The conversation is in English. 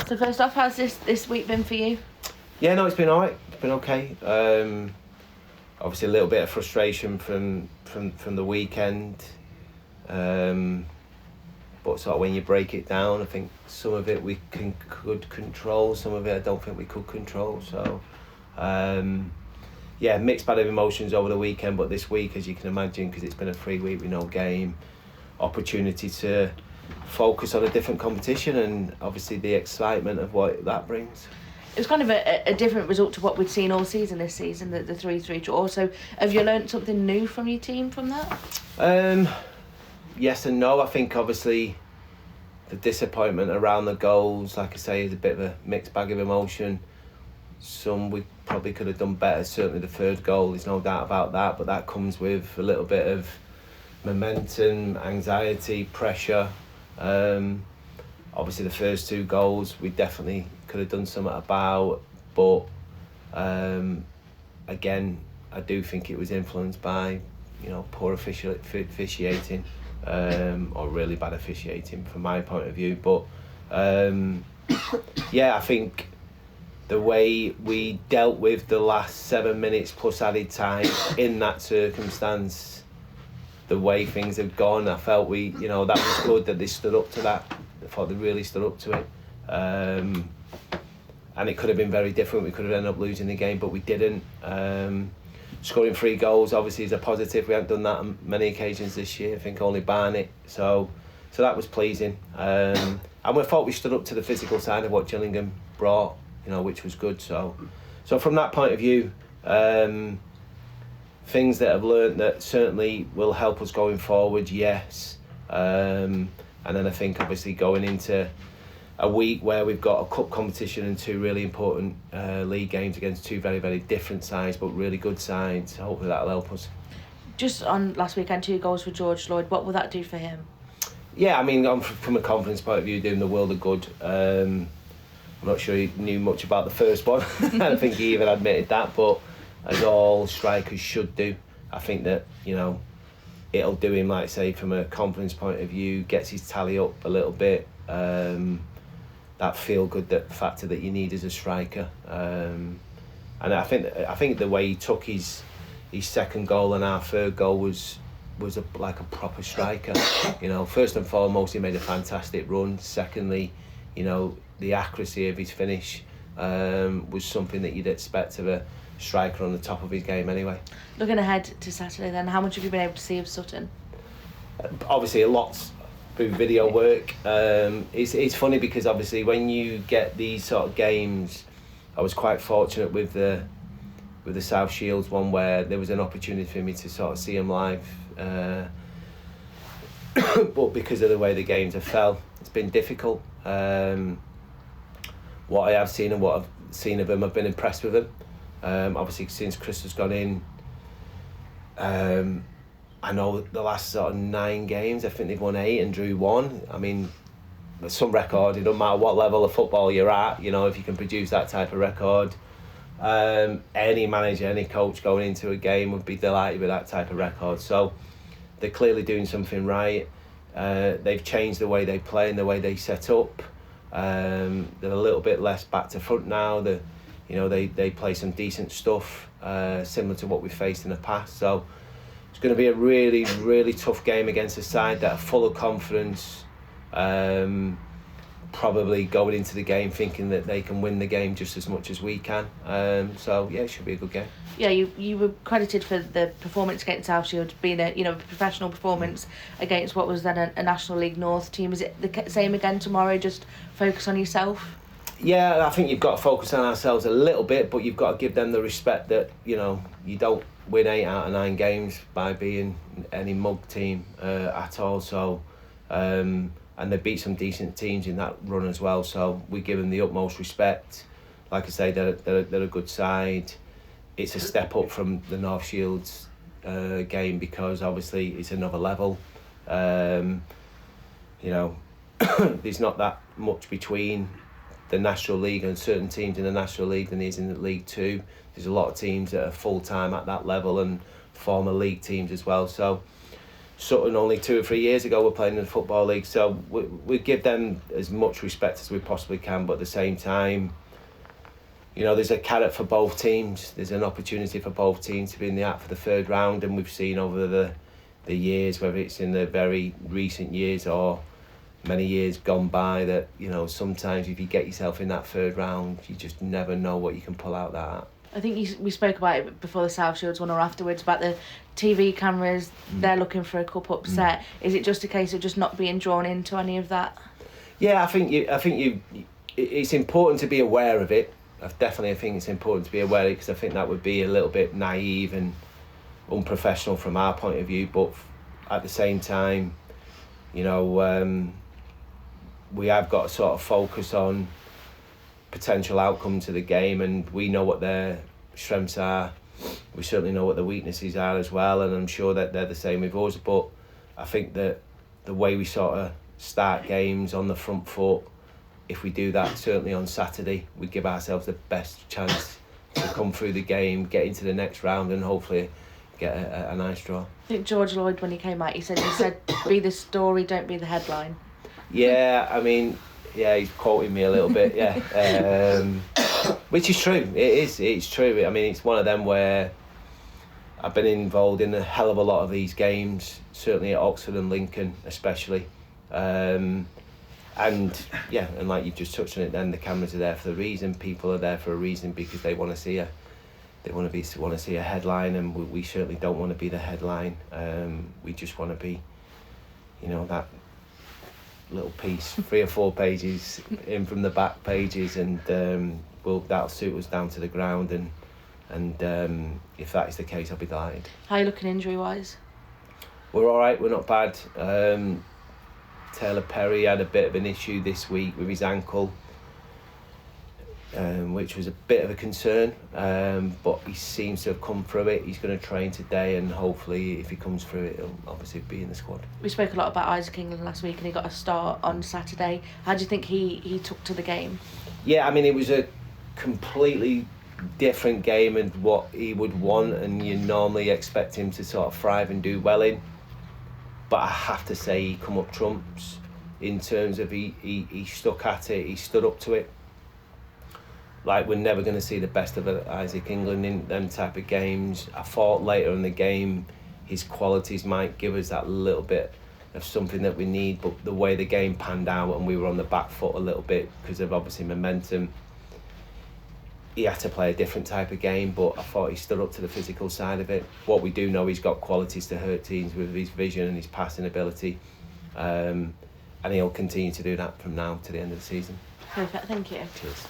So first off, how's this week been for you? Yeah, no, it's been alright. It's been okay. Obviously, a little bit of frustration from the weekend, but sort of when you break it down, I think some of it we could control, some of it I don't think we could control. So, yeah, mixed bag of emotions over the weekend. But this week, as you can imagine, because it's been a 3 week with no game, opportunity to focus on a different competition and obviously the excitement of what that brings. It was kind of a different result to what we'd seen all season this season, the 3-3 draw. So have you learnt something new from your team from that? Yes and no. I think obviously the disappointment around the goals, like I say, is a bit of a mixed bag of emotion. Some we probably could have done better. Certainly the third goal, there's no doubt about that, but that comes with a little bit of momentum, anxiety, pressure. Obviously the first 2 goals we definitely could have done something about, but again, I do think it was influenced by poor officiating, or really bad officiating from my point of view. But yeah, I think the way we dealt with the last 7 minutes plus added time in that circumstance, the way things have gone, I felt that was good that they stood up to that. I thought they really stood up to it. And it could have been very different. We could have ended up losing the game, but we didn't. Scoring 3 goals obviously is a positive. We haven't done that on many occasions this year. I think only Barnett. So that was pleasing. And we thought we stood up to the physical side of what Gillingham brought, which was good. So from that point of view, things that I've learnt that certainly will help us going forward, yes. And then I think obviously going into a week where we've got a cup competition and 2 really important league games against 2 very, very different sides, but really good sides. Hopefully that'll help us. Just on last weekend, 2 goals for George Lloyd. What will that do for him? Yeah, I mean, from a confidence point of view, doing the world of good. I'm not sure he knew much about the first one. I don't think he even admitted that, but as all strikers should do, I think that, it'll do him, like I say, from a confidence point of view, gets his tally up a little bit. That feel good factor that you need as a striker. And I think the way he took his second goal and our third goal was like a proper striker. First and foremost, he made a fantastic run. Secondly, the accuracy of his finish was something that you'd expect of a striker on the top of his game anyway. Looking ahead to Saturday then, how much have you been able to see of Sutton? Obviously a lot through video work. It's funny because obviously when you get these sort of games, I was quite fortunate with the South Shields one where there was an opportunity for me to sort of see him live, but because of the way the games have fell, it's been difficult. What I have seen and what I've seen of him, I've been impressed with him. Obviously since Chris has gone in, I know the last sort of 9 games, I think they've won 8 and drew 1. I mean, some record, it doesn't matter what level of football you're at, if you can produce that type of record. Any manager, any coach going into a game would be delighted with that type of record. So they're clearly doing something right. They've changed the way they play and the way they set up. They're a little bit less back to front now. They play some decent stuff, similar to what we've faced in the past. So it's going to be a really, really tough game against a side that are full of confidence, probably going into the game thinking that they can win the game just as much as we can. So yeah, it should be a good game. Yeah, you were credited for the performance against South Shield being a professional performance against what was then a National League North team. Is it the same again tomorrow? Just focus on yourself? Yeah, I think you've got to focus on ourselves a little bit, but you've got to give them the respect that you don't win 8 out of 9 games by being any mug team at all. So and they beat some decent teams in that run as well. So we give them the utmost respect. Like I say, they're a good side. It's a step up from the North Shields game because obviously it's another level. There's not that much between the National League and certain teams in the National League than there is in the League Two. There's a lot of teams that are full time at that level and former league teams as well. So Sutton only 2 or 3 years ago were playing in the Football League, so we give them as much respect as we possibly can, but at the same time, you know, there's a carrot for both teams. There's an opportunity for both teams to be in the act for the third round, and we've seen over the years, whether it's in the very recent years or many years gone by, that, you know, sometimes if you get yourself in that third round, you just never know what you can pull out that. I think we spoke about it before the South Shields one or afterwards about the TV cameras. They're looking for a cup upset. Is it just a case of just not being drawn into any of that? Yeah, I think it's important to be aware of it. I think it's important to be aware of it, because I think that would be a little bit naive and unprofessional from our point of view. But at the same time, you know, we have got to sort of focus on potential outcome to the game, and we know what their strengths are. We certainly know what the weaknesses are as well, and I'm sure that they're the same with us. But I think that the way we sort of start games on the front foot, if we do that certainly on Saturday, we give ourselves the best chance to come through the game, get into the next round, and hopefully get a nice draw. I think George Lloyd, when he came out, he said be the story, don't be the headline. Yeah, I mean, yeah, he's quoting me a little bit, yeah. Which is true. It's true. I mean, it's one of them where I've been involved in a hell of a lot of these games, certainly at Oxford and Lincoln especially. And yeah, and like you've just touched on it then, the cameras are there for the reason. People are there for a reason, because they want to see a headline, and we certainly don't want to be the headline. We just want to be, you know, that little piece, 3 or 4 pages in from the back pages, and that'll suit us down to the ground, and if that is the case, I'll be delighted. How are you looking injury wise? We're all right. We're not bad. Taylor Perry had a bit of an issue this week with his ankle, which was a bit of a concern, but he seems to have come through it. He's going to train today, and hopefully if he comes through it, he'll obviously be in the squad. We spoke a lot about Isaac England last week, and he got a start on Saturday. How do you think he took to the game? Yeah, I mean, it was a completely different game and what he would want, and you normally expect him to sort of thrive and do well in. But I have to say, he come up trumps in terms of he stuck at it, he stood up to it. Like, we're never going to see the best of Isaac England in them type of games. I thought later in the game his qualities might give us that little bit of something that we need, but the way the game panned out and we were on the back foot a little bit because of obviously momentum, he had to play a different type of game, but I thought he stood up to the physical side of it. What we do know, he's got qualities to hurt teams with his vision and his passing ability, and he'll continue to do that from now to the end of the season. Perfect, thank you. Cheers.